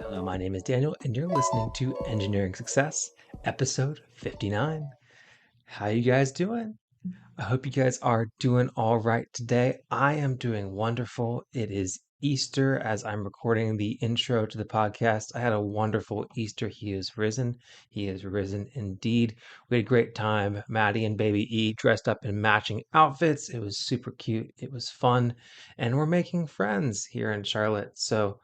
Hello, my name is Daniel, and you're listening to Engineering Success, episode 59. How you guys doing? I hope you guys are doing all right today. I am doing wonderful. It is Easter as I'm recording the intro to the podcast. I had a wonderful Easter. He is risen. He is risen indeed. We had a great time. Maddie and baby E dressed up in matching outfits. It was super cute. It was fun. And we're making friends here in Charlotte. So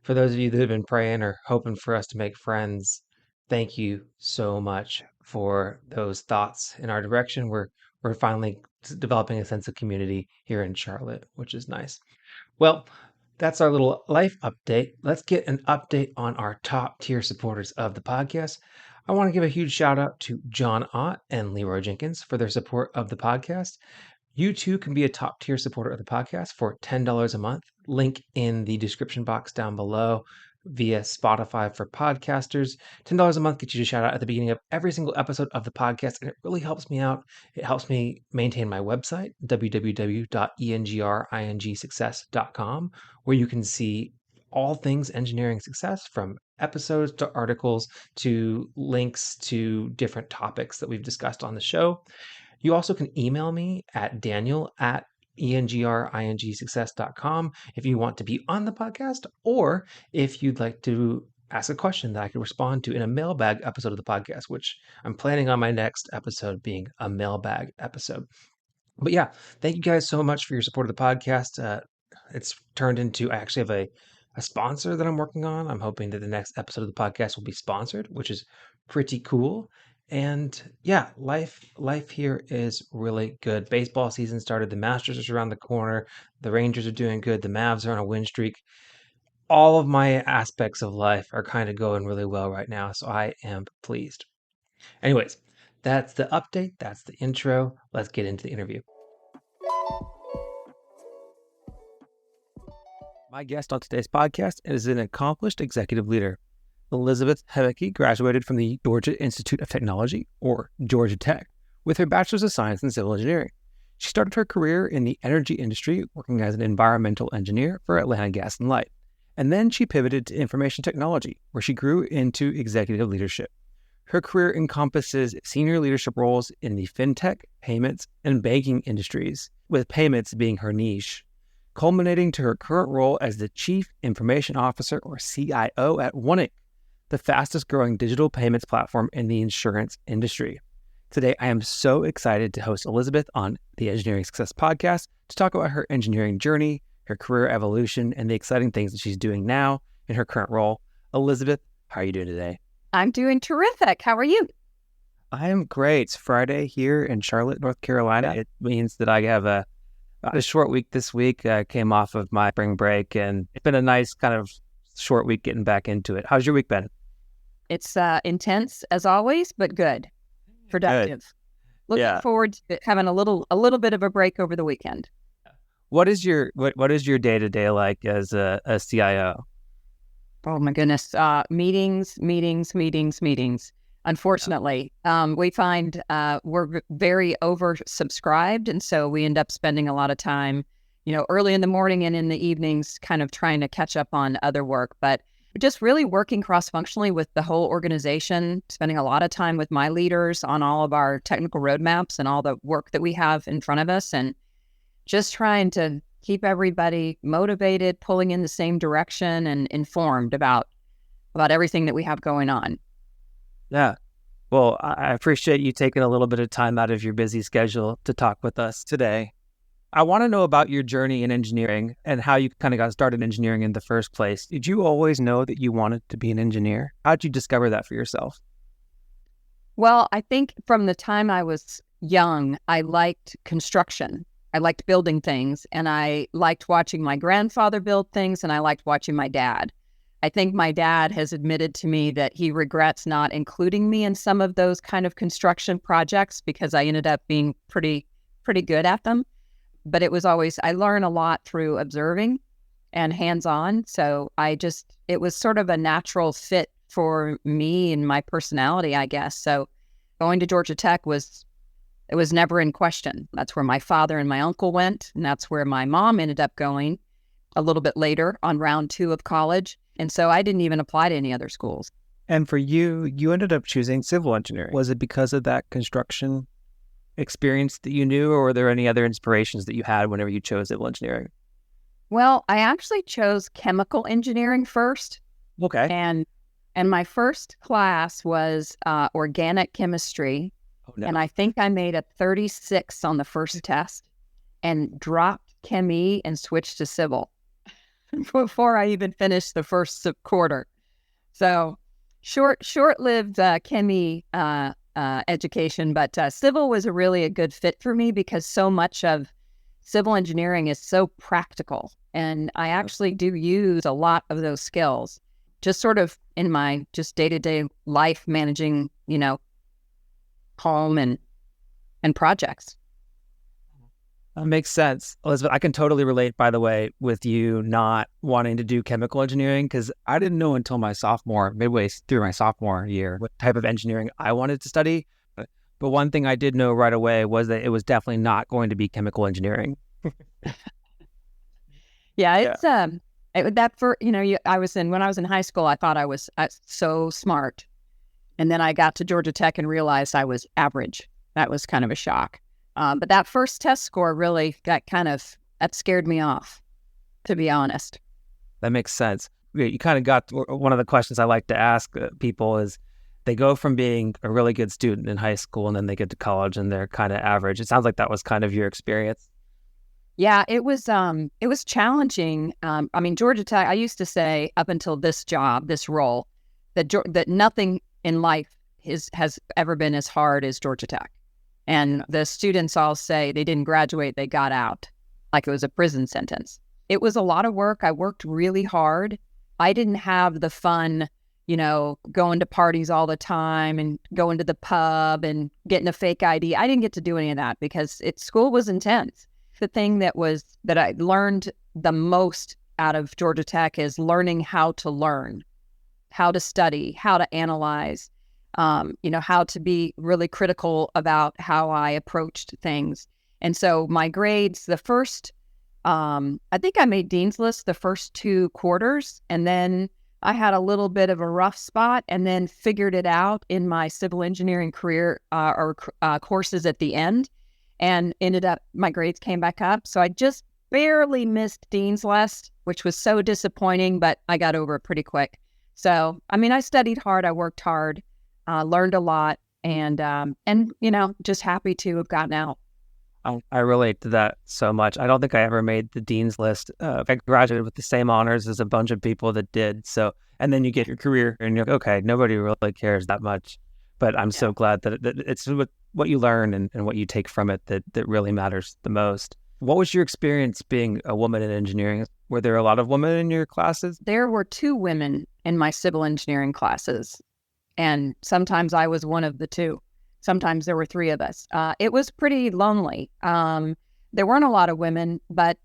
for those of you that have been praying or hoping for us to make friends, thank you so much for those thoughts in our direction. We're finally developing a sense of community here in Charlotte, which is nice. Well, that's our little life update. Let's get an update on our top tier supporters of the podcast. I want to give a huge shout out to John Ott and Leroy Jenkins for their support of the podcast. You too can be a top tier supporter of the podcast for $10 a month. Link in the description box down below via Spotify for podcasters. $10 a month gets you to shout out at the beginning of every single episode of the podcast, and it really helps me out. It helps me maintain my website, www.engringsuccess.com, where you can see all things engineering success, from episodes to articles to links to different topics that we've discussed on the show. You also can email me at daniel@engringsuccess.com if you want to be on the podcast, or if you'd like to ask a question that I could respond to in a mailbag episode of the podcast, which I'm planning on my next episode being a mailbag episode. But yeah, thank you guys so much for your support of the podcast. It's turned into, I actually have a sponsor that I'm working on. I'm hoping that the next episode of the podcast will be sponsored, which is pretty cool. And yeah, life here is really good. Baseball season started. The Masters is around the corner. The Rangers are doing good. The Mavs are on a win streak. All of my aspects of life are kind of going really well right now, so I am pleased. Anyways, that's the update. That's the intro. Let's get into the interview. My guest on today's podcast is an accomplished executive leader. Elizabeth Hoemeke graduated from the Georgia Institute of Technology, or Georgia Tech, with her Bachelors of Science in Civil Engineering. She started her career in the energy industry, working as an environmental engineer for Atlanta Gas and Light. And then she pivoted to information technology, where she grew into executive leadership. Her career encompasses senior leadership roles in the fintech, payments, and banking industries, with payments being her niche, culminating to her current role as the Chief Information Officer, or CIO, at Hoemeke, the fastest growing digital payments platform in the insurance industry. Today, I am so excited to host Elizabeth on the Engineering Success podcast to talk about her engineering journey, her career evolution, and the exciting things that she's doing now in her current role. Elizabeth, how are you doing today? I'm doing terrific. How are you? I am great. It's Friday here in Charlotte, North Carolina. Yeah. It means that I have a short week this week. I came off of my spring break, and it's been a nice kind of short week getting back into it. How's your week been? It's intense as always, but good, productive. Good. Looking forward to having a little bit of a break over the weekend. What is your day-to-day like as a CIO? Oh my goodness, meetings. Unfortunately, we find we're very oversubscribed, and so we end up spending a lot of time, early in the morning and in the evenings, kind of trying to catch up on other work, but just really working cross-functionally with the whole organization, spending a lot of time with my leaders on all of our technical roadmaps and all the work that we have in front of us, and just trying to keep everybody motivated, pulling in the same direction, and informed about everything that we have going on. Yeah. Well, I appreciate you taking a little bit of time out of your busy schedule to talk with us today. I want to know about your journey in engineering and how you kind of got started in engineering in the first place. Did you always know that you wanted to be an engineer? How did you discover that for yourself? Well, I think from the time I was young, I liked construction. I liked building things, and I liked watching my grandfather build things, and I liked watching my dad. I think my dad has admitted to me that he regrets not including me in some of those kind of construction projects because I ended up being pretty good at them. But it was always, I learn a lot through observing and hands-on. So it was sort of a natural fit for me and my personality, I guess. So going to Georgia Tech was never in question. That's where my father and my uncle went, and that's where my mom ended up going a little bit later on round 2 of college. And so I didn't even apply to any other schools. And for you, you ended up choosing civil engineering. Was it because of that construction experience that you knew, or were there any other inspirations that you had whenever you chose civil engineering? Well, I actually chose chemical engineering first. Okay. And my first class was organic chemistry. Oh, no. And I think I made a 36 on the first test and dropped Chem E and switched to civil before I even finished the first quarter. So short-lived Chem E education, but civil was really a good fit for me because so much of civil engineering is so practical. And I actually do use a lot of those skills just sort of in my just day-to-day life managing, home and projects. That makes sense. Elizabeth, I can totally relate, by the way, with you not wanting to do chemical engineering, because I didn't know until midway through my sophomore year, what type of engineering I wanted to study. But one thing I did know right away was that it was definitely not going to be chemical engineering. Yeah, it's when I was in high school, I thought I was so smart, and then I got to Georgia Tech and realized I was average. That was kind of a shock. But that first test score really that scared me off, to be honest. That makes sense. You kind of got one of the questions I like to ask people is they go from being a really good student in high school and then they get to college and they're kind of average. It sounds like that was kind of your experience. Yeah, it was challenging. Georgia Tech, I used to say up until this role, that nothing in life has ever been as hard as Georgia Tech. And the students all say they didn't graduate, they got out, like it was a prison sentence. It was a lot of work. I worked really hard. I didn't have the fun, going to parties all the time and going to the pub and getting a fake ID. I didn't get to do any of that because school was intense. The thing that I learned the most out of Georgia Tech is learning how to learn, how to study, how to analyze, how to be really critical about how I approached things. And so my grades, the first, I think I made Dean's List the first 2 quarters, and then I had a little bit of a rough spot and then figured it out in my civil engineering career courses at the end, and ended up, my grades came back up. So I just barely missed Dean's List, which was so disappointing, but I got over it pretty quick. So, I studied hard, I worked hard, learned a lot, and just happy to have gotten out. I relate to that so much. I don't think I ever made the Dean's List. I graduated with the same honors as a bunch of people that did. So, and then you get your career and you're like, okay, nobody really cares that much. But I'm so glad that it's what you learn and what you take from it that really matters the most. What was your experience being a woman in engineering? Were there a lot of women in your classes? There were 2 women in my civil engineering classes, and sometimes I was one of the 2. Sometimes there were 3 of us. It was pretty lonely. There weren't a lot of women, but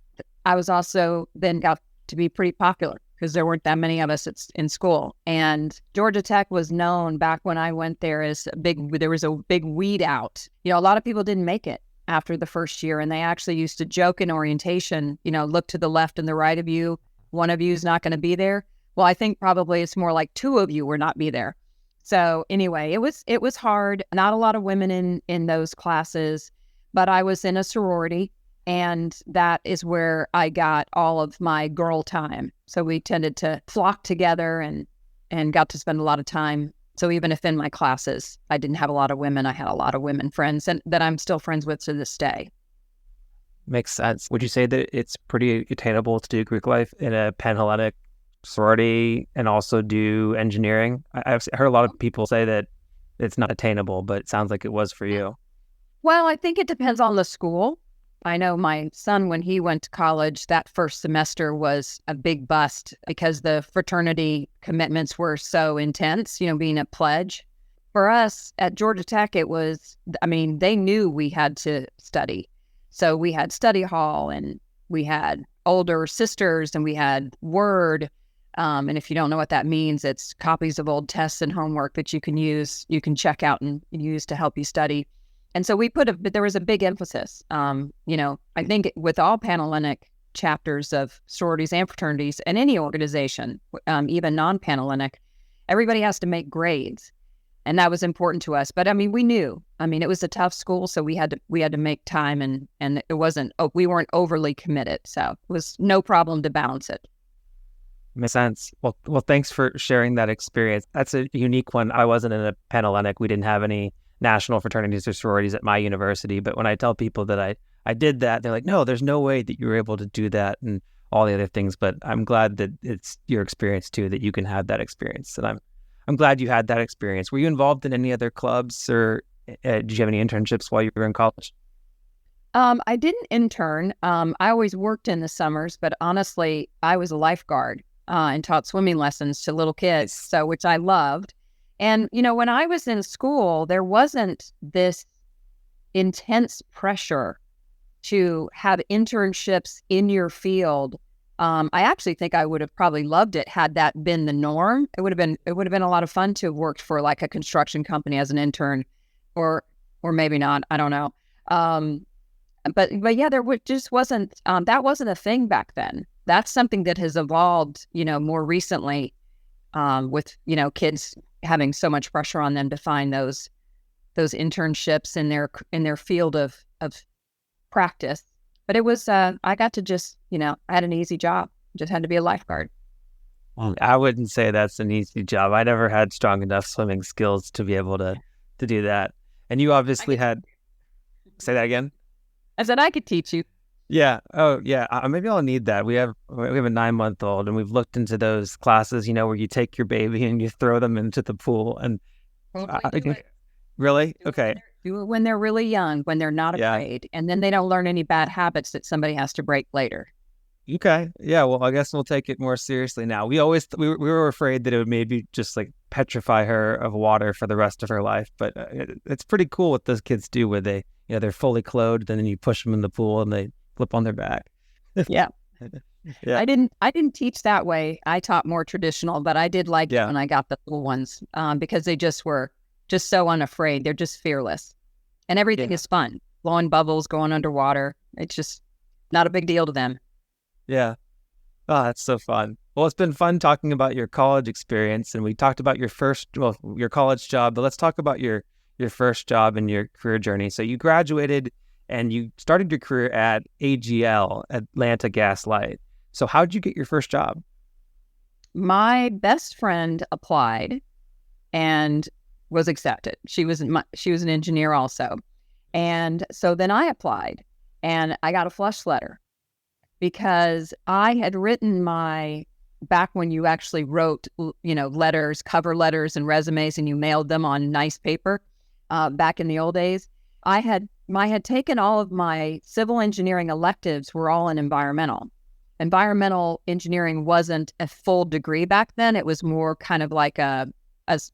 I was also then got to be pretty popular because there weren't that many of us in school. And Georgia Tech was known back when I went there as there was a big weed out. A lot of people didn't make it after the first year, and they actually used to joke in orientation, look to the left and the right of you. One of you is not going to be there. Well, I think probably it's more like 2 of you will not be there. So anyway, it was hard. Not a lot of women in those classes, but I was in a sorority, and that is where I got all of my girl time. So we tended to flock together and got to spend a lot of time. So even if in my classes I didn't have a lot of women, I had a lot of women friends and that I'm still friends with to this day. Makes sense. Would you say that it's pretty attainable to do Greek life in a Pan-Hellenic sorority and also do engineering? I've heard a lot of people say that it's not attainable, but it sounds like it was for you. Well, I think it depends on the school. I know my son, when he went to college, that first semester was a big bust because the fraternity commitments were so intense, being a pledge. For us at Georgia Tech, it was, they knew we had to study. So we had study hall, and we had older sisters, and we had Word. And if you don't know what that means, it's copies of old tests and homework that you can check out and use to help you study. And so there was a big emphasis. I think with all Pan-Hellenic chapters of sororities and fraternities in any organization, even non-Panhellenic, everybody has to make grades. And that was important to us. But I mean, we knew, it was a tough school, so we had to make time, and it wasn't, we weren't overly committed. So it was no problem to balance it. Makes sense. Well, thanks for sharing that experience. That's a unique one. I wasn't in a Panhellenic. We didn't have any national fraternities or sororities at my university. But when I tell people that I did that, they're like, no, there's no way that you were able to do that and all the other things. But I'm glad that it's your experience too, that you can have that experience. And I'm glad you had that experience. Were you involved in any other clubs, or did you have any internships while you were in college? I didn't intern. I always worked in the summers, but honestly, I was a lifeguard and taught swimming lessons to little kids, so which I loved. And, when I was in school, there wasn't this intense pressure to have internships in your field. I actually think I would have probably loved it had that been the norm. It would have been a lot of fun to have worked for like a construction company as an intern, or maybe not. I don't know. But yeah, just wasn't that wasn't a thing back then. That's something that has evolved, more recently, with kids having so much pressure on them to find those internships in their field of practice. But it was, I got to just, I had an easy job. Just had to be a lifeguard. Well, I wouldn't say that's an easy job. I never had strong enough swimming skills to be able to do that. And you obviously say that again? I said I could teach you. Yeah. Oh, yeah. Maybe I'll need that. We have a 9-month-old, and we've looked into those classes, where you take your baby and you throw them into the pool. And really? Okay. Do it when they're really young, when they're not afraid, and then they don't learn any bad habits that somebody has to break later. Okay. Yeah. Well, I guess we'll take it more seriously now. We were afraid that it would maybe just like petrify her of water for the rest of her life. But it's pretty cool what those kids do, where they, they're fully clothed, and then you push them in the pool and they flip on their back. Yeah. Yeah. I didn't teach that way. I taught more traditional, but I did like it when I got the little ones, because they just were just so unafraid. They're just fearless, and everything is fun. Blowing bubbles, going underwater. It's just not a big deal to them. Yeah. Oh, that's so fun. Well, it's been fun talking about your college experience, and we talked about your college job, but let's talk about your first job and your career journey. So you graduated and you started your career at AGL, Atlanta Gas Light. So how did you get your first job? My best friend applied and was accepted. She was an engineer also. And so then I applied and I got a flush letter because I had written back when you actually wrote, letters, cover letters and resumes, and you mailed them on nice paper, back in the old days. I had taken all of my civil engineering electives were all in environmental. Environmental engineering wasn't a full degree back then. It was more kind of like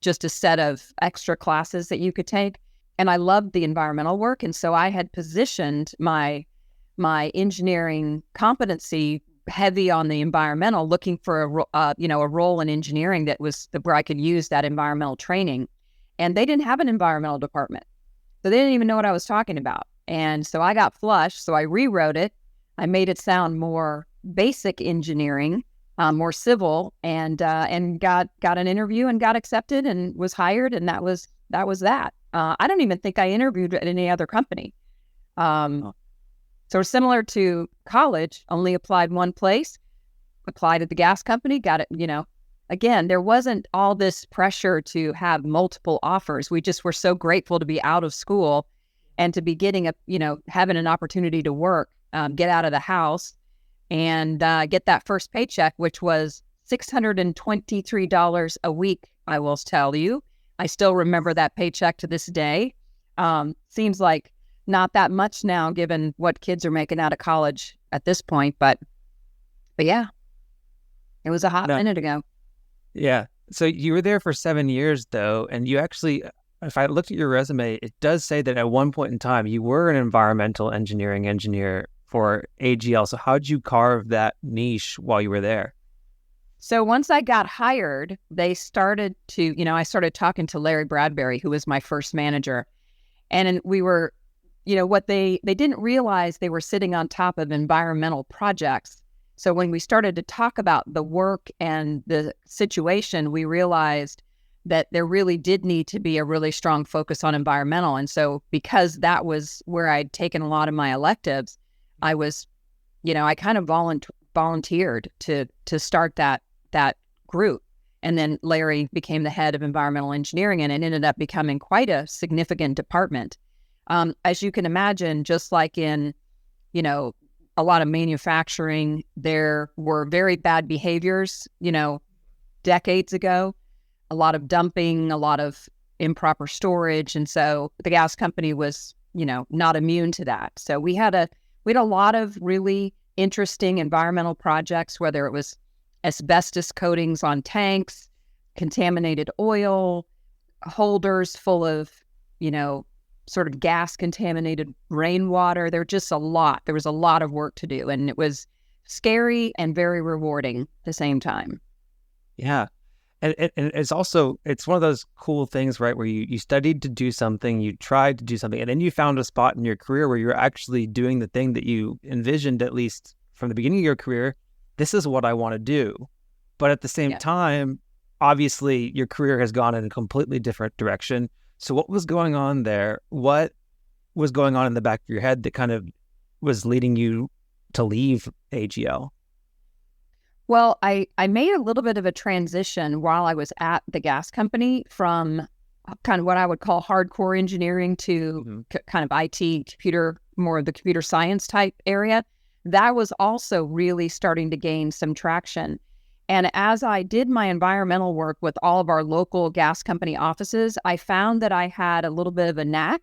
just a set of extra classes that you could take. And I loved the environmental work. And so I had positioned my engineering competency heavy on the environmental, looking for a role in engineering that was where I could use that environmental training. And they didn't have an environmental department. So they didn't even know what I was talking about. And so I got flushed. So I rewrote it. I made it sound more basic engineering, more civil, and got an interview and got accepted and was hired. And that was that. I don't even think I interviewed at any other company. So similar to college, only applied one place, applied at the gas company, got it, Again, there wasn't all this pressure to have multiple offers. We just were so grateful to be out of school and to be getting having an opportunity to work, get out of the house and get that first paycheck, which was $623 a week, I will tell you. I still remember that paycheck to this day. Seems like not that much now, given what kids are making out of college at this point. But yeah, it was a hot minute ago. Yeah. So you were there for 7 years, though, and you actually, if I looked at your resume, it does say that at one point in time you were an environmental engineering engineer for AGL. So how did you carve that niche while you were there? So once I got hired, they started to, I started talking to Larry Bradbury, who was my first manager, and we were, what they didn't realize, they were sitting on top of environmental projects. So when we started to talk about the work and the situation, we realized that there really did need to be a really strong focus on environmental. And so because that was where I'd taken a lot of my electives, I was, I kind of volunteered to start that group. And then Larry became the head of environmental engineering, and it ended up becoming quite a significant department. As you can imagine, just like in, a lot of manufacturing, there were very bad behaviors, decades ago, a lot of dumping, a lot of improper storage. And so the gas company was, not immune to that. So we had a lot of really interesting environmental projects, whether it was asbestos coatings on tanks, contaminated oil, holders full of, sort of gas contaminated rainwater. There was a lot of work to do, and it was scary and very rewarding at the same time. Yeah. And it's one of those cool things, right, where you studied to do something, you tried to do something, and then you found a spot in your career where you're actually doing the thing that you envisioned, at least from the beginning of your career. This is what I want to do. But at the same time, obviously, your career has gone in a completely different direction. So what was going on there? What was going on in the back of your head that kind of was leading you to leave AGL? Well, I made a little bit of a transition while I was at the gas company from kind of what I would call hardcore engineering to kind of IT, more of the computer science type area. That was also really starting to gain some traction. And as I did my environmental work with all of our local gas company offices, I found that I had a little bit of a knack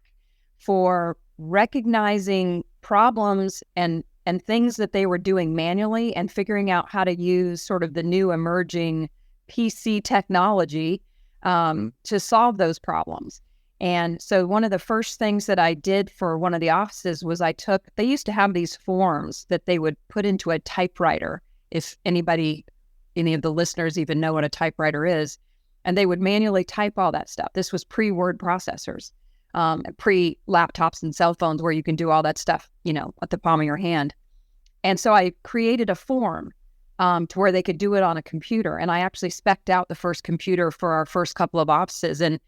for recognizing problems and things that they were doing manually and figuring out how to use sort of the new emerging PC technology to solve those problems. And so one of the first things that I did for one of the offices was they used to have these forms that they would put into a typewriter, if any of the listeners even know what a typewriter is, and they would manually type all that stuff. This was pre-word processors, pre-laptops and cell phones where you can do all that stuff, at the palm of your hand. And so I created a form to where they could do it on a computer. And I actually spec'd out the first computer for our first couple of offices. And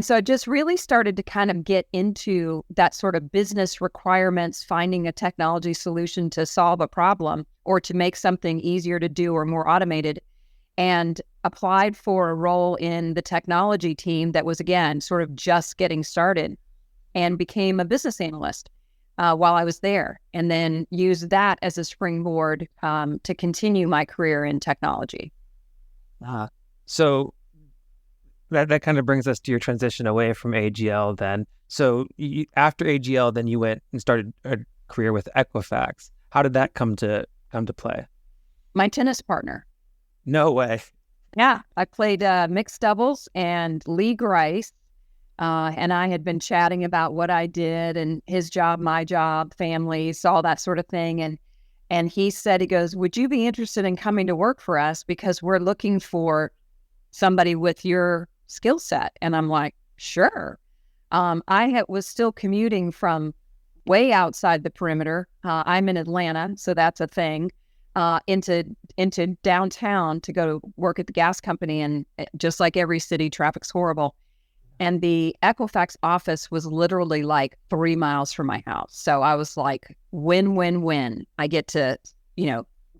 so I just really started to kind of get into that sort of business requirements, finding a technology solution to solve a problem or to make something easier to do or more automated, and applied for a role in the technology team that was, again, sort of just getting started, and became a business analyst while I was there, and then used that as a springboard to continue my career in technology. So that kind of brings us to your transition away from AGL then. So after AGL, then you went and started a career with Equifax. How did that come to play? My tennis partner. No way. Yeah, I played mixed doubles, and Lee Grice and I had been chatting about what I did and his job, my job, families, all that sort of thing. And he said, he goes, "Would you be interested in coming to work for us? Because we're looking for somebody with your skill set." And I'm like, sure. I was still commuting from way outside the perimeter. I'm in Atlanta, so that's a thing. Into downtown to go to work at the gas company, and just like every city, traffic's horrible. And the Equifax office was literally like 3 miles from my house. So I was like, win, win, win. I get to,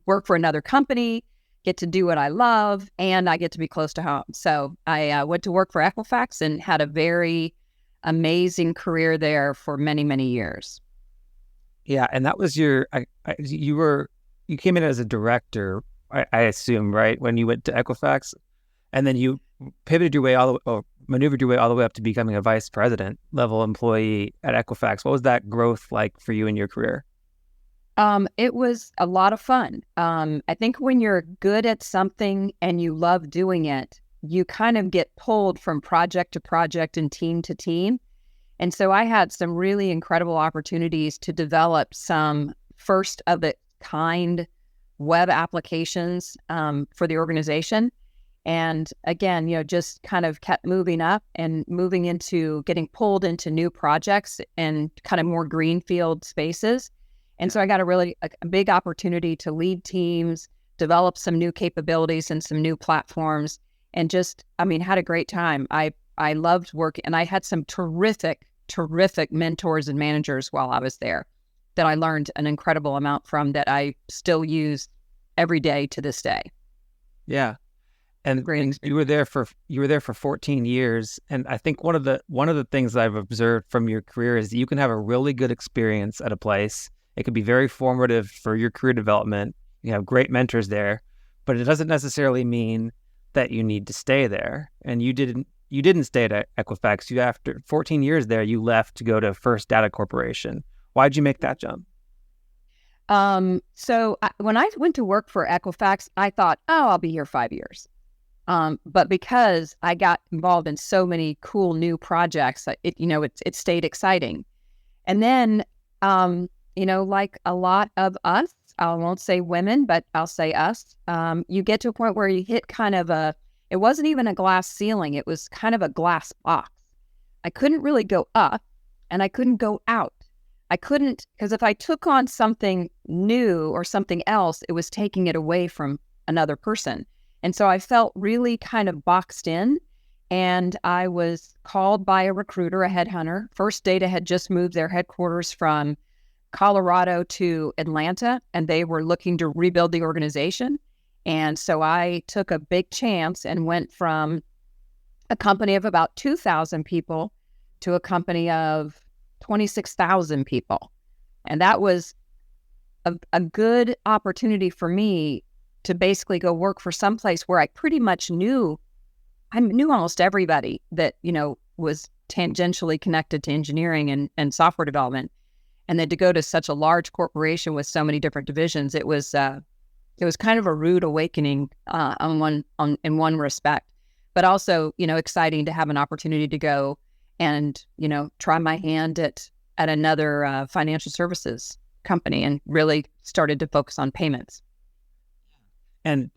work for another company, get to do what I love, and I get to be close to home. So I went to work for Equifax and had a very amazing career there for many, many years. Yeah, and that was you came in as a director, I assume, right, when you went to Equifax, and then you pivoted your way maneuvered your way all the way up to becoming a vice president level employee at Equifax. What was that growth like for you in your career? It was a lot of fun. I think when you're good at something and you love doing it, you kind of get pulled from project to project and team to team. And so I had some really incredible opportunities to develop some first of the kind web applications for the organization. And again, just kind of kept moving up and moving into getting pulled into new projects and kind of more greenfield spaces. And so I got a big opportunity to lead teams, develop some new capabilities and some new platforms, and had a great time. I loved working, and I had some terrific mentors and managers while I was there that I learned an incredible amount from, that I still use every day to this day. Yeah. And you were there for 14 years. And I think one of the things I've observed from your career is that you can have a really good experience at a place. It could be very formative for your career development. You have great mentors there, but it doesn't necessarily mean that you need to stay there. And you didn't stay at Equifax. After 14 years there, you left to go to First Data Corporation. Why'd you make that jump? When I went to work for Equifax, I thought, I'll be here 5 years. But because I got involved in so many cool new projects, it stayed exciting. And then, like a lot of us, I won't say women, but I'll say us, you get to a point where you hit kind of it wasn't even a glass ceiling. It was kind of a glass box. I couldn't really go up and I couldn't go out. I couldn't, because if I took on something new or something else, it was taking it away from another person. And so I felt really kind of boxed in, and I was called by a recruiter, a headhunter. First Data had just moved their headquarters from Colorado to Atlanta, and they were looking to rebuild the organization. And so I took a big chance and went from a company of about 2,000 people to a company of 26,000 people. And that was a good opportunity for me to basically go work for some place where I pretty much knew almost everybody that, was tangentially connected to engineering and software development. And then to go to such a large corporation with so many different divisions, it was kind of a rude awakening in one respect, but also, exciting to have an opportunity to go and, try my hand at another financial services company, and really started to focus on payments. And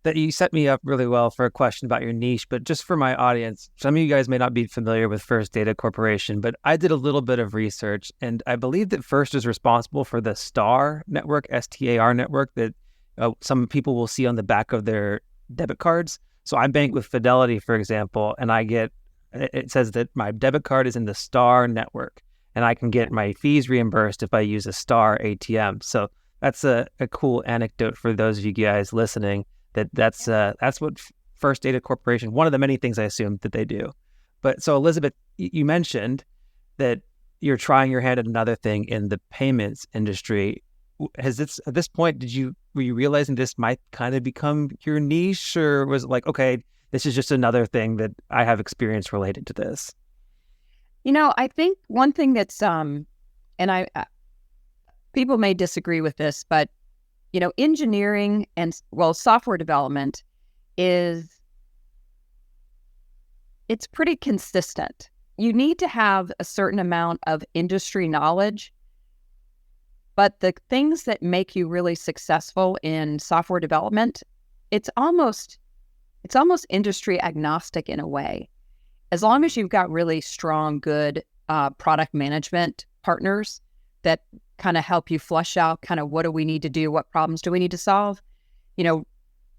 that you set me up really well for a question about your niche, but just for my audience, some of you guys may not be familiar with First Data Corporation, but I did a little bit of research, and I believe that First is responsible for the STAR network, STAR network, that some people will see on the back of their debit cards. So I bank with Fidelity, for example, and it says that my debit card is in the STAR network, and I can get my fees reimbursed if I use a STAR ATM. So that's a cool anecdote for those of you guys listening. That's what First Data Corporation, one of the many things I assume that they do. But so Elizabeth, you mentioned that you're trying your hand at another thing in the payments industry. At this point, were you realizing this might kind of become your niche, or was it like, okay, this is just another thing that I have experience related to this? I think one thing that's, people may disagree with this, but, engineering and, software development it's pretty consistent. You need to have a certain amount of industry knowledge, but the things that make you really successful in software development, it's almost industry agnostic in a way. As long as you've got really strong, good product management partners that kind of help you flush out kind of what do we need to do, what problems do we need to solve,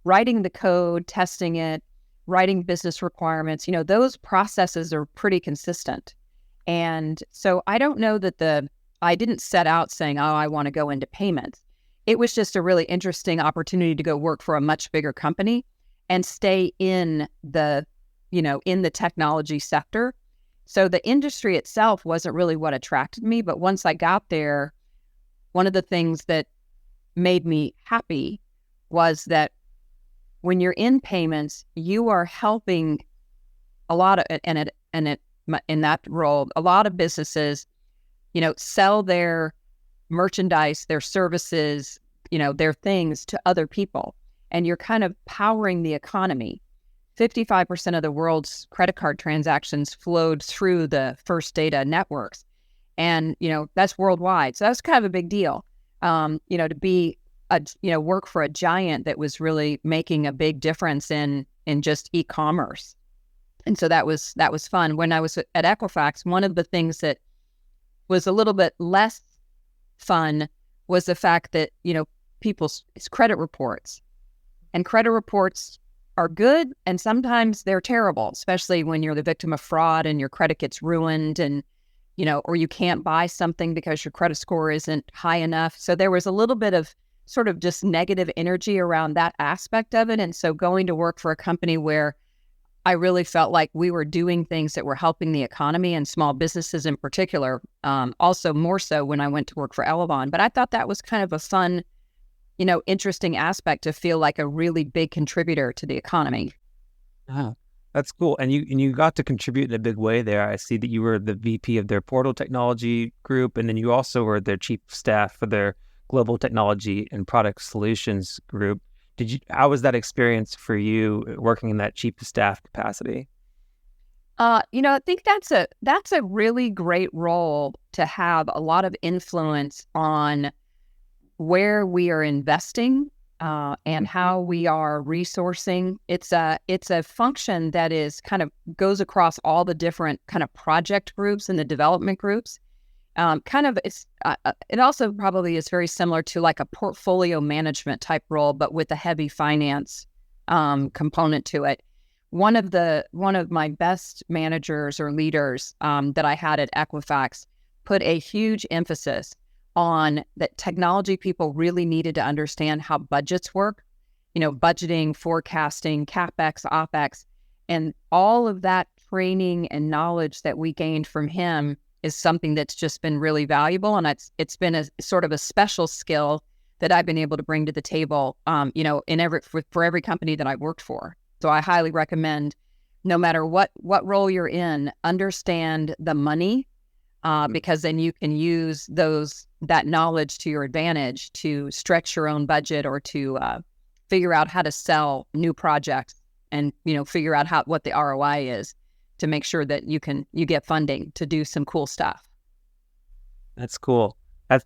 writing the code, testing it, writing business requirements, those processes are pretty consistent. And so I don't know that I didn't set out saying, I want to go into payments. It was just a really interesting opportunity to go work for a much bigger company and stay in the technology sector. So the industry itself wasn't really what attracted me, but once I got there, one of the things that made me happy was that when you're in payments, you are helping a lot of, in that role, a lot of businesses, sell their merchandise, their services, their things to other people. And you're kind of powering the economy. 55% of the world's credit card transactions flowed through the First Data networks. And, that's worldwide. So that's kind of a big deal, to be, work for a giant that was really making a big difference in in just e-commerce. And so that was fun. When I was at Equifax, one of the things that was a little bit less fun was the fact that, people's credit reports are good, and sometimes they're terrible, especially when you're the victim of fraud and your credit gets ruined, and or you can't buy something because your credit score isn't high enough. So there was a little bit of sort of just negative energy around that aspect of it. And so going to work for a company where I really felt like we were doing things that were helping the economy and small businesses in particular, also more so when I went to work for Elevon. But I thought that was kind of a fun, interesting aspect to feel like a really big contributor to the economy. Ah, that's cool. And you got to contribute in a big way there. I see that you were the VP of their portal technology group, and then you also were their chief of staff for their global technology and product solutions group. How was that experience for you working in that chief of staff capacity? I think that's a really great role to have a lot of influence on where we are investing and how we are resourcing. It's a function that is kind of goes across all the different kind of project groups and the development groups. It also probably is very similar to like a portfolio management type role, but with a heavy finance component to it. One of my best managers or leaders that I had at Equifax put a huge emphasis on that technology people really needed to understand how budgets work, budgeting, forecasting, CapEx, OpEx, and all of that training and knowledge that we gained from him is something that's just been really valuable. And it's been a sort of a special skill that I've been able to bring to the table, for every company that I've worked for. So I highly recommend, no matter what role you're in, understand the money, because then you can use that knowledge to your advantage to stretch your own budget or to figure out how to sell new projects and, figure out what the ROI is to make sure that you get funding to do some cool stuff. That's cool.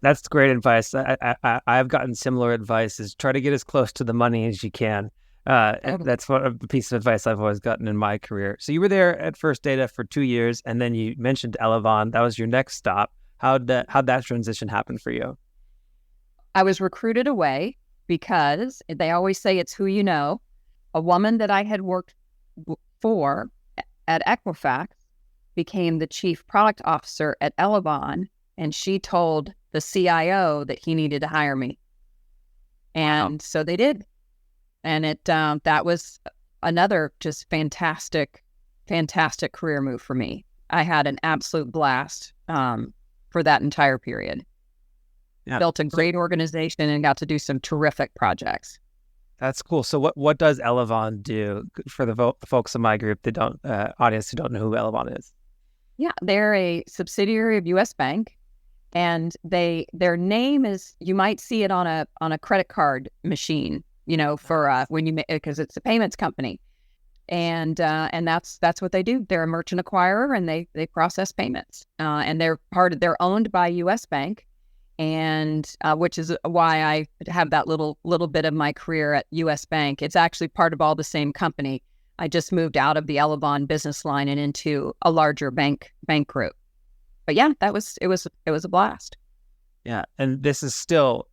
That's great advice. I've gotten similar advice: is try to get as close to the money as you can. That's a piece of advice I've always gotten in my career. So you were there at First Data for 2 years, and then you mentioned Elevon. That was your next stop. How'd that transition happen for you? I was recruited away because they always say it's who you know. A woman that I had worked for at Equifax became the chief product officer at Elevon, and she told the CIO that he needed to hire me. And So they did. And that was another just fantastic career move for me. I had an absolute blast for that entire period. Yeah. Built a great organization and got to do some terrific projects. That's cool. So what does Elevon do for the folks in my group that audience who don't know who Elevon is? Yeah, they're a subsidiary of U.S. Bank, and their name is, you might see it on a credit card machine, for when because it's a payments company, and that's what they do. They're a merchant acquirer, and they process payments, and they're owned by U.S. Bank. And which is why I have that little bit of my career at U.S. Bank. It's actually part of all the same company. I just moved out of the Elevon business line and into a larger bank group. But yeah, it was a blast. Yeah, and this is still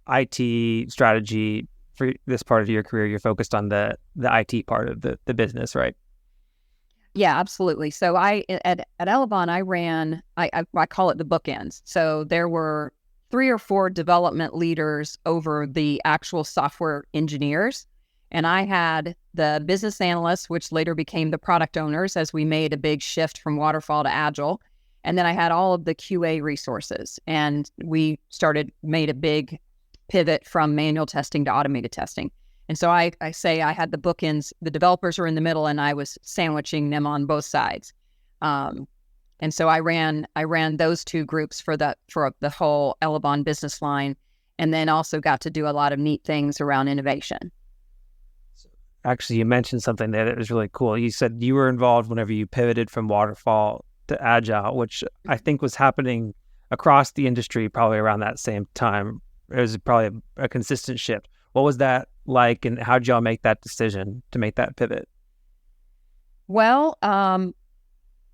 IT strategy for this part of your career. You're focused on the IT part of the business, right? Yeah, absolutely. So at Elevon, I ran I call it the bookends. So there were 3 or 4 development leaders over the actual software engineers. And I had the business analysts, which later became the product owners as we made a big shift from waterfall to agile. And then I had all of the QA resources. And we made a big pivot from manual testing to automated testing. And so I say I had the bookends, the developers were in the middle, and I was sandwiching them on both sides. And so I ran those 2 groups for the whole Elevon business line, and then also got to do a lot of neat things around innovation. Actually, you mentioned something there that was really cool. You said you were involved whenever you pivoted from waterfall to agile, which I think was happening across the industry probably around that same time. It was probably a consistent shift. What was that like, and how did y'all make that decision to make that pivot? Well,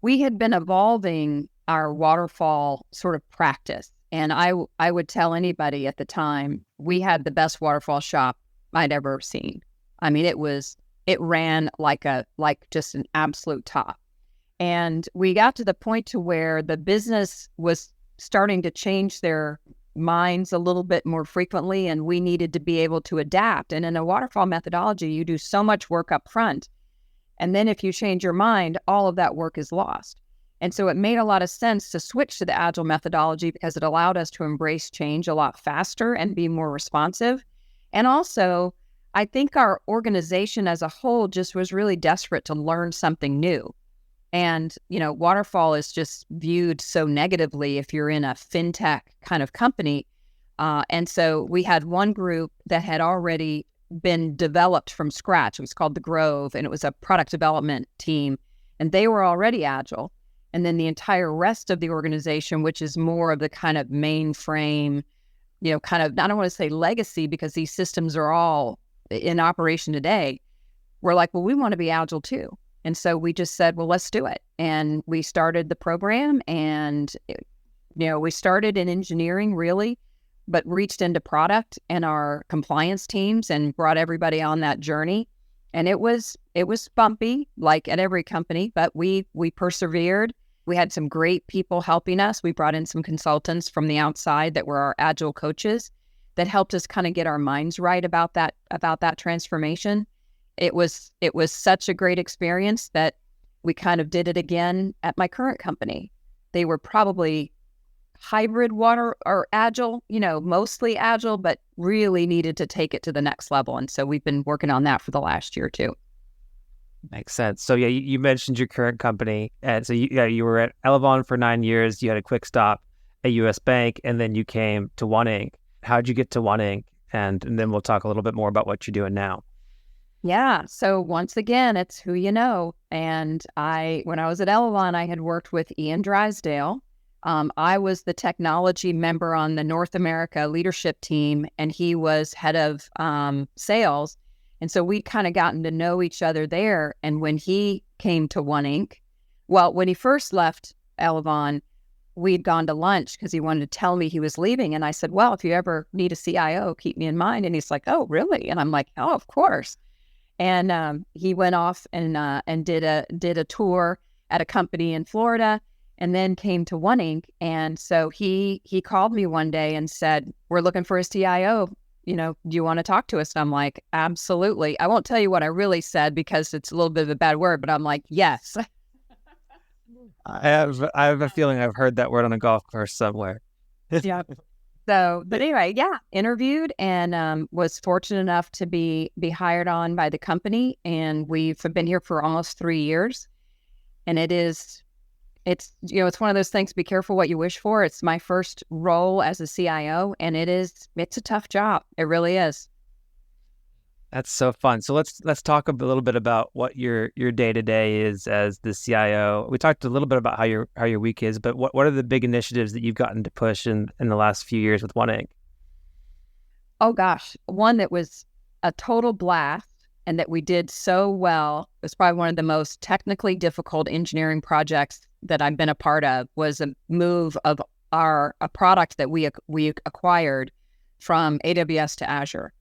we had been evolving our waterfall sort of practice. And I would tell anybody at the time, we had the best waterfall shop I'd ever seen. I mean, it ran like just an absolute top. And we got to the point to where the business was starting to change their minds a little bit more frequently, and we needed to be able to adapt. And in a waterfall methodology, you do so much work up front. And then if you change your mind, all of that work is lost. And so it made a lot of sense to switch to the Agile methodology because it allowed us to embrace change a lot faster and be more responsive. And also, I think our organization as a whole just was really desperate to learn something new. And, waterfall is just viewed so negatively if you're in a fintech kind of company. And so we had one group that had already been developed from scratch. It was called the Grove, and it was a product development team, and they were already agile. And then the entire rest of the organization, which is more of the kind of mainframe, kind of, I don't want to say legacy because these systems are all in operation today. We're like, well, we want to be agile too. And so we just said, well, let's do it. And we started the program, and, we started in engineering really, but reached into product and our compliance teams and brought everybody on that journey. And it was bumpy, like at every company, but we persevered. We had some great people helping us. We brought in some consultants from the outside that were our agile coaches that helped us kind of get our minds right about that transformation. It was such a great experience that we kind of did it again at my current company. They were probably hybrid water or agile, mostly agile, but really needed to take it to the next level. And so we've been working on that for the last year too. Makes sense. So yeah, you mentioned your current company. And so you were at Elevon for 9 years. You had a quick stop at US Bank, and then you came to One Inc. How'd you get to One Inc? And then we'll talk a little bit more about what you're doing now. Yeah. So once again, it's who you know. And when I was at Elevon, I had worked with Ian Drysdale. I was the technology member on the North America leadership team, and he was head of sales. And so we'd kind of gotten to know each other there. And when he came to One Inc., well, when he first left Elevon, we'd gone to lunch because he wanted to tell me he was leaving. And I said, well, if you ever need a CIO, keep me in mind. And he's like, oh, really? And I'm like, oh, of course. And he went off and did a tour at a company in Florida, and then came to One Inc. And so he called me one day and said, we're looking for a CIO. Do you want to talk to us? And I'm like, absolutely. I won't tell you what I really said because it's a little bit of a bad word, but I'm like, yes. I have a feeling I've heard that word on a golf course somewhere. Yeah. So, but anyway, yeah, interviewed and was fortunate enough to be hired on by the company. And we've been here for almost 3 years. And it's one of those things, be careful what you wish for. It's my first role as a CIO, and it's a tough job. It really is. That's so fun. So let's talk a little bit about what your day-to-day is as the CIO. We talked a little bit about how your week is, but what are the big initiatives that you've gotten to push in the last few years with One Inc? Oh gosh, one that was a total blast and that we did so well, it was probably one of the most technically difficult engineering projects that I've been a part of, was a move of a product that we acquired from AWS to Azure.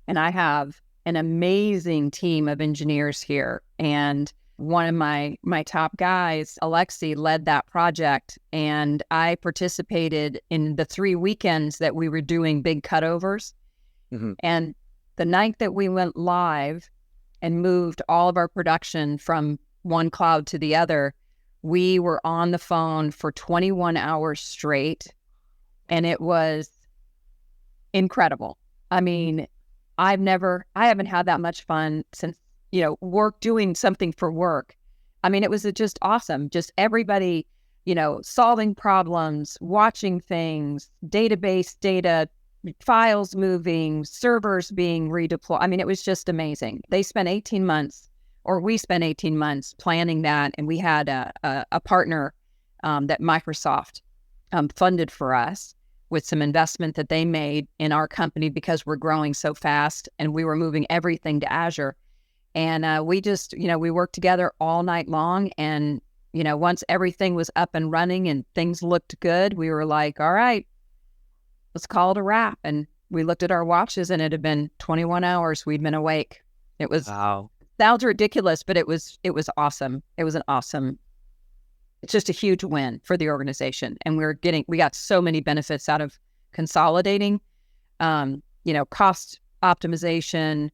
And I have an amazing team of engineers here. And one of my top guys, Alexi, led that project. And I participated in the 3 weekends that we were doing big cutovers. Mm-hmm. And the night that we went live and moved all of our production from one cloud to the other, we were on the phone for 21 hours straight. And it was incredible. I mean, I haven't had that much fun since, work, doing something for work. I mean, it was just awesome. Just everybody, solving problems, watching things, database data, files moving, servers being redeployed. I mean, it was just amazing. We spent 18 months planning that. And we had a partner that Microsoft funded for us, with some investment that they made in our company because we're growing so fast and we were moving everything to Azure. And we just, we worked together all night long. And, once everything was up and running and things looked good, we were like, all right, let's call it a wrap. And we looked at our watches and it had been 21 hours we'd been awake. It was, Wow. sounds ridiculous, but it was awesome. It was it's just a huge win for the organization. And we got so many benefits out of consolidating, cost optimization.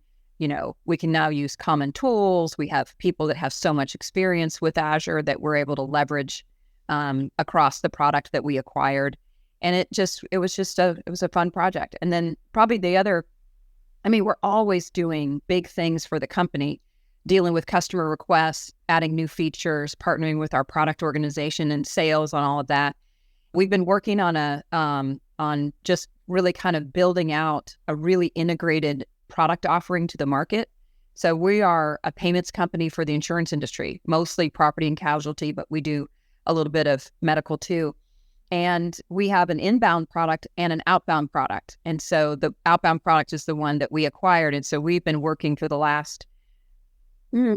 We can now use common tools. We have people that have so much experience with Azure that we're able to leverage across the product that we acquired. And it was a fun project. And then probably we're always doing big things for the company, dealing with customer requests, adding new features, partnering with our product organization and sales on all of that. We've been working on just really kind of building out a really integrated product offering to the market. So we are a payments company for the insurance industry, mostly property and casualty, but we do a little bit of medical too. And we have an inbound product and an outbound product. And so the outbound product is the one that we acquired. And so we've been working for the last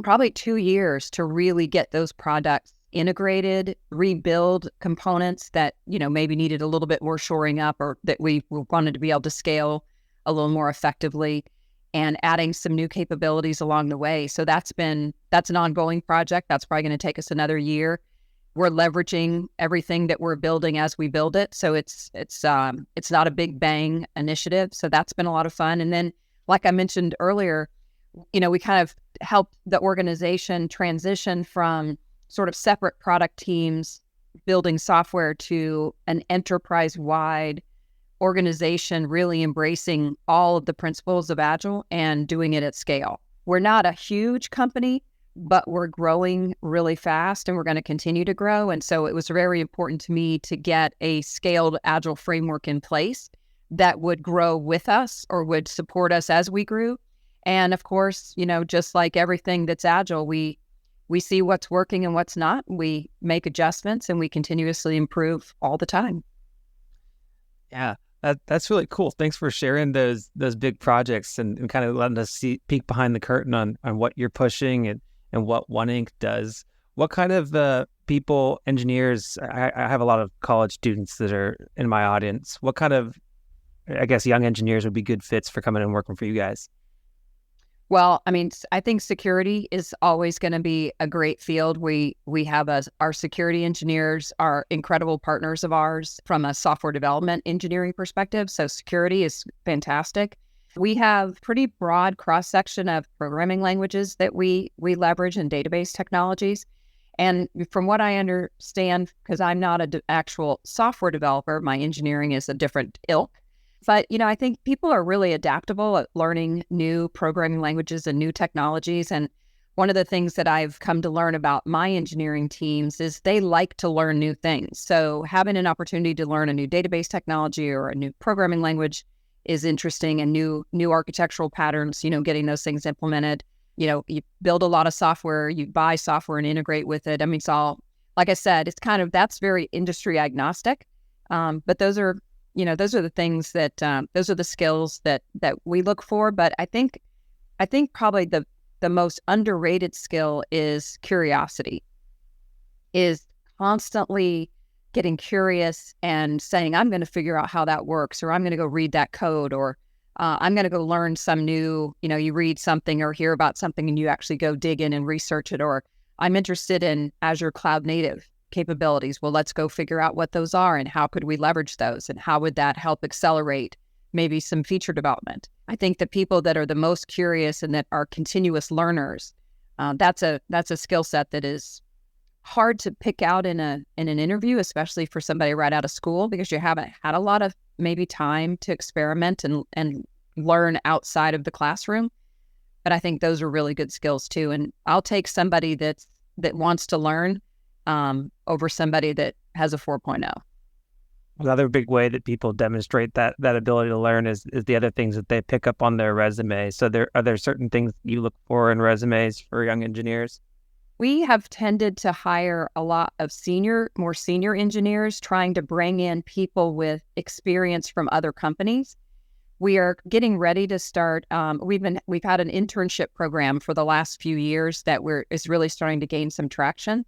probably 2 years to really get those products integrated, rebuild components that, maybe needed a little bit more shoring up, or that we wanted to be able to scale a little more effectively, and adding some new capabilities along the way. So that's an ongoing project. That's probably going to take us another year. We're leveraging everything that we're building as we build it. So it's not a big bang initiative. So that's been a lot of fun. And then, like I mentioned earlier, we kind of helped the organization transition from sort of separate product teams building software to an enterprise-wide organization really embracing all of the principles of Agile and doing it at scale. We're not a huge company, but we're growing really fast and we're going to continue to grow. And so it was very important to me to get a scaled Agile framework in place that would grow with us or would support us as we grew. And of course, just like everything that's Agile, we see what's working and what's not. We make adjustments and we continuously improve all the time. Yeah, that's really cool. Thanks for sharing those big projects and kind of letting us peek behind the curtain on what you're pushing and what One Inc does. What kind of people, engineers, I have a lot of college students that are in my audience. What kind of, I guess, young engineers would be good fits for coming and working for you guys? Well, I think security is always going to be a great field. We have our security engineers are incredible partners of ours from a software development engineering perspective. So security is fantastic. We have pretty broad cross-section of programming languages that we leverage and database technologies. And from what I understand, because I'm not an actual software developer, my engineering is a different ilk. But, I think people are really adaptable at learning new programming languages and new technologies. And one of the things that I've come to learn about my engineering teams is they like to learn new things. So having an opportunity to learn a new database technology or a new programming language is interesting, and new architectural patterns, getting those things implemented. You build a lot of software, you buy software and integrate with it. It's all, like I said, it's kind of, that's very industry agnostic. But those are the things that, those are the skills that we look for. But I think probably the most underrated skill is curiosity, is constantly getting curious and saying, I'm going to figure out how that works, or I'm going to go read that code, or I'm going to go learn some new, you read something or hear about something and you actually go dig in and research it, or I'm interested in Azure Cloud Native capabilities. Well, let's go figure out what those are and how could we leverage those and how would that help accelerate maybe some feature development. I think the people that are the most curious and that are continuous learners, that's a skill set that is hard to pick out in an interview, especially for somebody right out of school, because you haven't had a lot of maybe time to experiment and learn outside of the classroom. But I think those are really good skills too. And I'll take somebody that wants to learn over somebody that has a 4.0. Another big way that people demonstrate that ability to learn is the other things that they pick up on their resume. So are there certain things you look for in resumes for young engineers? We have tended to hire a lot of more senior engineers, trying to bring in people with experience from other companies. we are getting ready to start. We've had an internship program for the last few years that is really starting to gain some traction.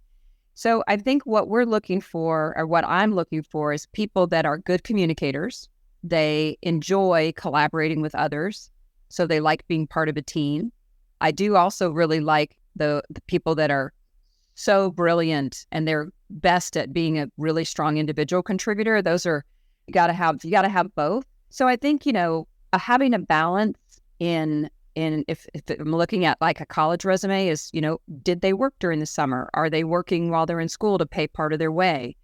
So I think what we're looking for, or what I'm looking for, is people that are good communicators. They enjoy collaborating with others, so they like being part of a team. I do also really like the people that are so brilliant and they're best at being a really strong individual contributor. Those are, you got to have both. So I think, having a balance in if I'm looking at like a college resume is, did they work during the summer? Are they working while they're in school to pay part of their way?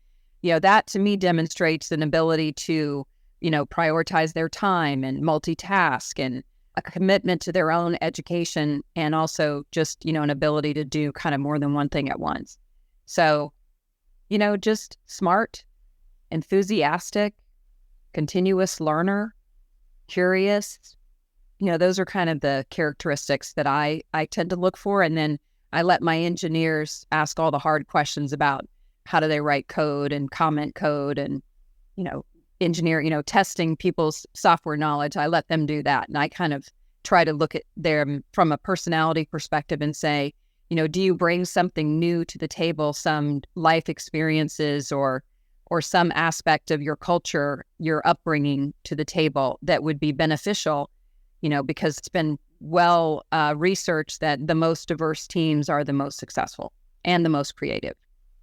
That to me demonstrates an ability to, prioritize their time and multitask, and a commitment to their own education, and also just, an ability to do kind of more than one thing at once. So, just smart, enthusiastic, continuous learner, curious. Those are kind of the characteristics that I tend to look for. And then I let my engineers ask all the hard questions about how do they write code and comment code and, testing people's software knowledge. I let them do that. And I kind of try to look at them from a personality perspective and say, do you bring something new to the table, some life experiences or some aspect of your culture, your upbringing to the table that would be beneficial, because it's been well researched that the most diverse teams are the most successful and the most creative.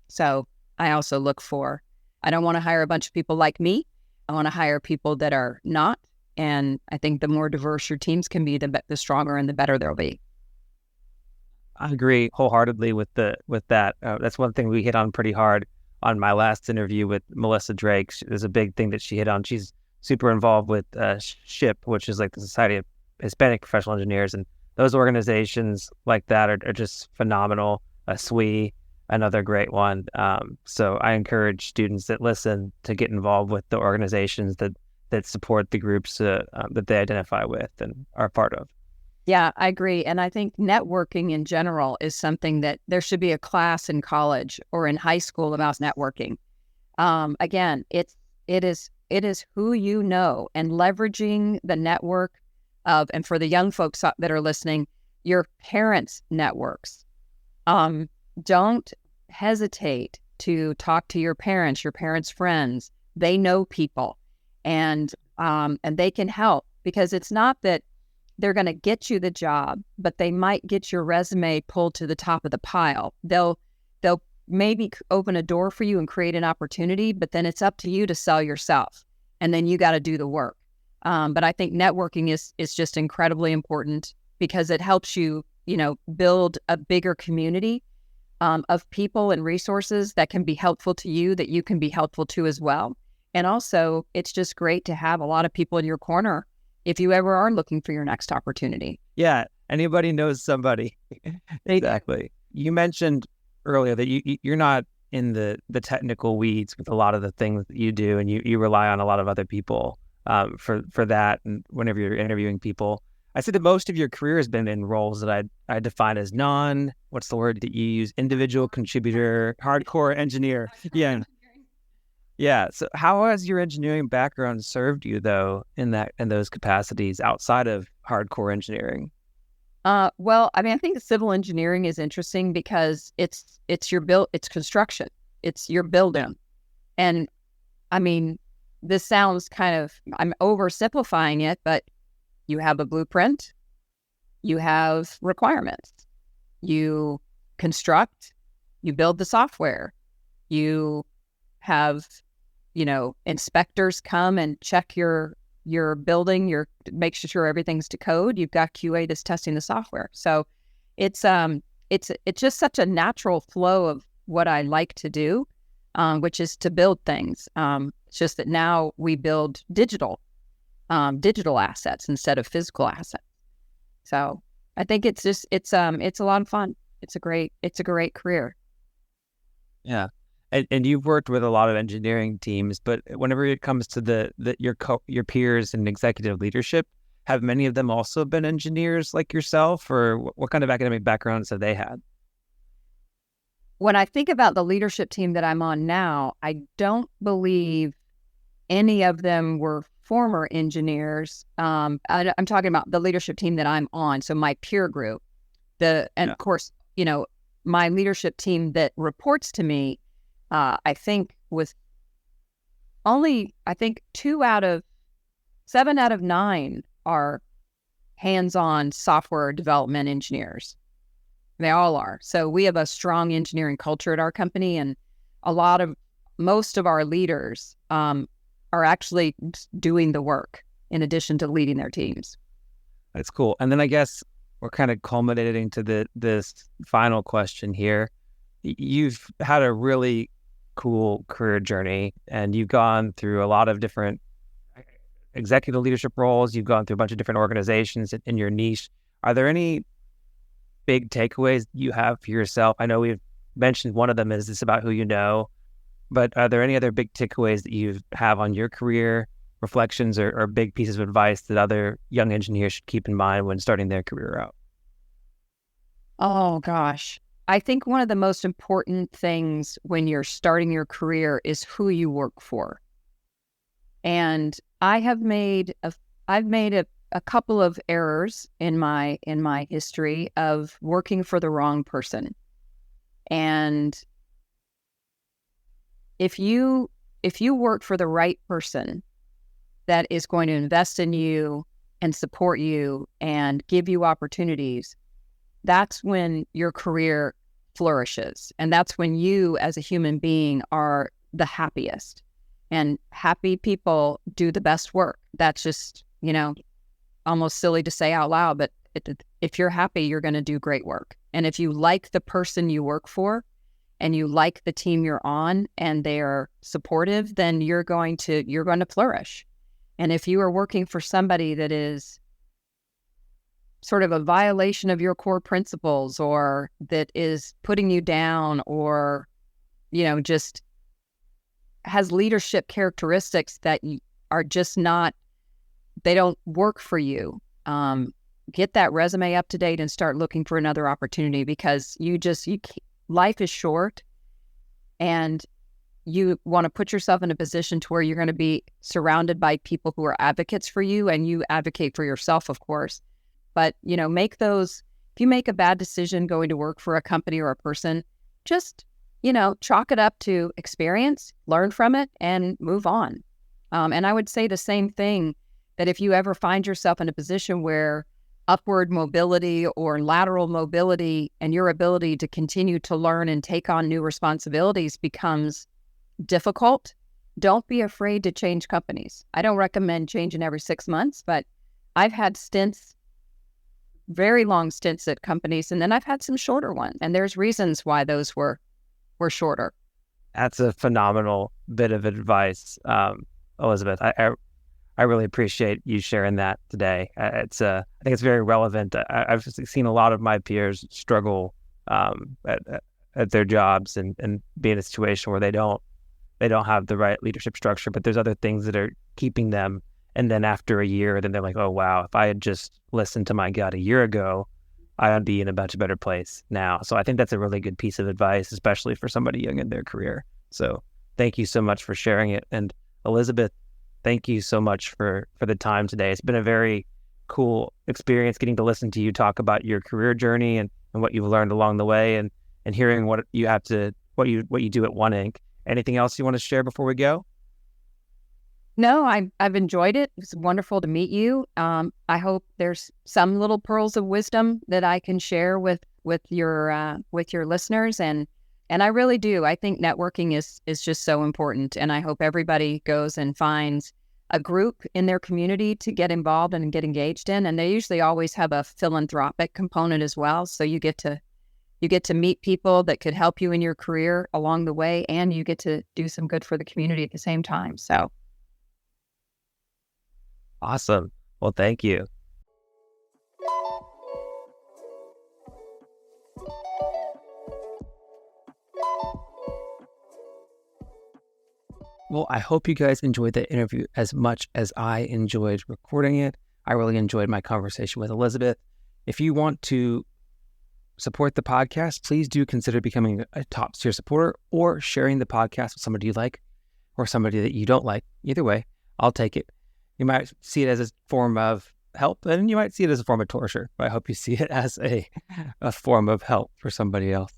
So I also look for, I don't want to hire a bunch of people like me. I want to hire people that are not. And I think the more diverse your teams can be, the stronger and the better they'll be. I agree wholeheartedly with that. That's one thing we hit on pretty hard on my last interview with Melissa Drake. There's a big thing that she hit on. She's super involved with SHIP, which is like the Society of Hispanic Professional Engineers, and those organizations like that are just phenomenal. SWE, another great one. So I encourage students that listen to get involved with the organizations that support the groups that they identify with and are part of. Yeah, I agree. And I think networking in general is something that there should be a class in college or in high school about networking. Again, it is who you know, and leveraging the network of, and for the young folks that are listening, your parents' networks. Don't hesitate to talk to your parents' friends. They know people, and they can help, because it's not that they're going to get you the job, but they might get your resume pulled to the top of the pile. They'll maybe open a door for you and create an opportunity, but then it's up to you to sell yourself, and then you got to do the work. But I think networking is just incredibly important, because it helps you, build a bigger community of people and resources that can be helpful to you, that you can be helpful to as well. And also, it's just great to have a lot of people in your corner if you ever are looking for your next opportunity. Yeah, anybody knows somebody. Exactly. You mentioned earlier that you're not in the technical weeds with a lot of the things that you do, and you rely on a lot of other people for that. And whenever you're interviewing people, I said that most of your career has been in roles that I define as what's the word that you use? Individual contributor, hardcore engineer. Yeah. Yeah. So how has your engineering background served you, though, in those capacities outside of hardcore engineering? Well, I mean, I think civil engineering is interesting because it's construction. It's your building. And I mean, this sounds I'm oversimplifying it, but you have a blueprint, you have requirements, you construct, you build the software, you have, inspectors come and check your building, make sure everything's to code. You've got QA that's testing the software. So it's just such a natural flow of what I like to do, which is to build things. It's just that now we build digital assets instead of physical assets. So I think it's a lot of fun. It's a great career. Yeah. And you've worked with a lot of engineering teams, but whenever it comes to your peers in executive leadership, have many of them also been engineers like yourself, or what kind of academic backgrounds have they had? When I think about the leadership team that I'm on now, I don't believe any of them were former engineers, I'm talking about the leadership team that I'm on, so my peer group, of course, my leadership team that reports to me, I think with only, 7 out of 9 are hands-on software development engineers. They all are. So we have a strong engineering culture at our company, and most of our leaders are actually doing the work in addition to leading their teams. That's cool. And then I guess we're kind of culminating to this final question here. You've had a really cool career journey, and you've gone through a lot of different executive leadership roles. You've gone through a bunch of different organizations in your niche. Are there any big takeaways you have for yourself? I know we've mentioned one of them is this about who you know, but are there any other big takeaways that you have on your career, reflections or big pieces of advice that other young engineers should keep in mind when starting their career out? Oh, gosh. I think one of the most important things when you're starting your career is who you work for. And I've made a couple of errors in my history of working for the wrong person. And if you work for the right person that is going to invest in you and support you and give you opportunities, that's when your career flourishes. And that's when you as a human being are the happiest. And happy people do the best work. That's just, almost silly to say out loud, but if you're happy, you're going to do great work. And if you like the person you work for and you like the team you're on and they're supportive, then you're going to flourish. And if you are working for somebody that is sort of a violation of your core principles, or that is putting you down, or, just has leadership characteristics that are just not, they don't work for you, get that resume up to date and start looking for another opportunity, because life is short, and you want to put yourself in a position to where you're going to be surrounded by people who are advocates for you, and you advocate for yourself, of course. But, if you make a bad decision going to work for a company or a person, just, chalk it up to experience, learn from it, and move on. And I would say the same thing, that if you ever find yourself in a position where upward mobility or lateral mobility and your ability to continue to learn and take on new responsibilities becomes difficult, don't be afraid to change companies. I don't recommend changing every 6 months, but I've had very long stints at companies, and then I've had some shorter ones. And there's reasons why those were shorter. That's a phenomenal bit of advice, Elizabeth. I really appreciate you sharing that today. I think it's very relevant. I've seen a lot of my peers struggle at their jobs and be in a situation where they don't have the right leadership structure, but there's other things that are keeping them. And then after a year, then they're like, oh, wow, if I had just listened to my gut a year ago, I would be in a much better place now. So I think that's a really good piece of advice, especially for somebody young in their career. So thank you so much for sharing it. And Elizabeth, thank you so much for the time today. It's been a very cool experience getting to listen to you talk about your career journey and what you've learned along the way, and hearing what you do at One Inc. Anything else you want to share before we go? No, I've enjoyed it. It's wonderful to meet you. I hope there's some little pearls of wisdom that I can share with your listeners, and I really do. I think networking is just so important, and I hope everybody goes and finds a group in their community to get involved and get engaged in. And they usually always have a philanthropic component as well, so you get to meet people that could help you in your career along the way, and you get to do some good for the community at the same time. So. Awesome. Well, thank you. Well, I hope you guys enjoyed the interview as much as I enjoyed recording it. I really enjoyed my conversation with Elizabeth. If you want to support the podcast, please do consider becoming a top tier supporter or sharing the podcast with somebody you like or somebody that you don't like. Either way, I'll take it. You might see it as a form of help, and you might see it as a form of torture, but I hope you see it as a form of help for somebody else.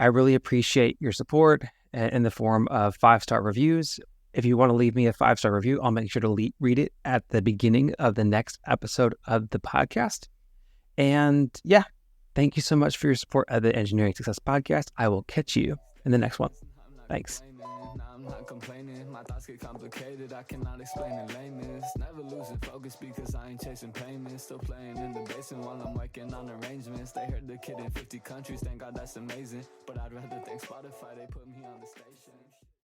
I really appreciate your support in the form of 5-star reviews. If you want to leave me a 5-star review, I'll make sure to read it at the beginning of the next episode of the podcast. And yeah, thank you so much for your support of the Engineering Success Podcast. I will catch you in the next one. Thanks. I'm not complaining, my thoughts get complicated, I cannot explain in layman's. Never losing focus because I ain't chasing payments. Still playing in the basement while I'm working on arrangements. They heard the kid in 50 countries, thank God that's amazing. But I'd rather thank Spotify, they put me on the station.